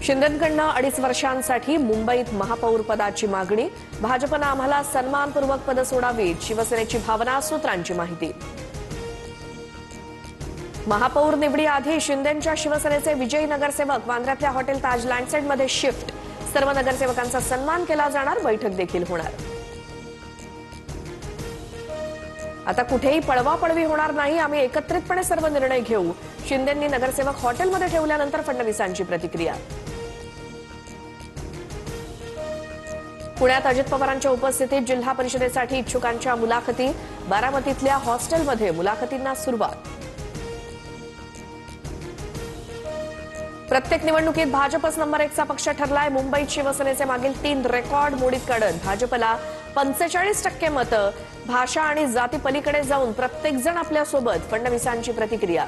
शिंदेंकडनं 2.5 वर्षांसाठी मुंबईत महापौर पदाची मागणी। भाजपनं आम्हाला सन्मानपूर्वक पद सोडावीत, शिवसेनेची भावना, सूत्रांची माहिती। महापौर निवडीआधी शिंदेंच्या शिवसेनेचे विजयी नगरसेवक वांद्र्यातल्या हॉटेल ताज लँडसेटमध्ये शिफ्ट। सर्व नगरसेवकांचा सन्मान केला जाणार, बैठक देखील होणार। आता कुठेही पळवापळवी होणार नाही, आम्ही एकत्रितपणे सर्व निर्णय घेऊ। शिंदेंनी नगरसेवक हॉटेलमध्ये ठेवल्यानंतर फडणवीसांची प्रतिक्रिया। पुण्यात अजित पवारांच्या उपस्थितीत जिल्हा परिषदेसाठी इच्छुकांच्या मुलाखती। बारामतीतल्या हॉस्टेलमध्ये मुलाखतींना सुरुवात। प्रत्येक निवडणुकीत भाजपच नंबर 1चा पक्ष ठरलाय। मुंबईत शिवसेनेचे मागील 3 रेकॉर्ड मोडीत काढत भाजपला 45% मतं। भाषा आणि जाती पलीकडे जाऊन प्रत्येक जण आपल्या सोबत, फडणवीसांची प्रतिक्रिया।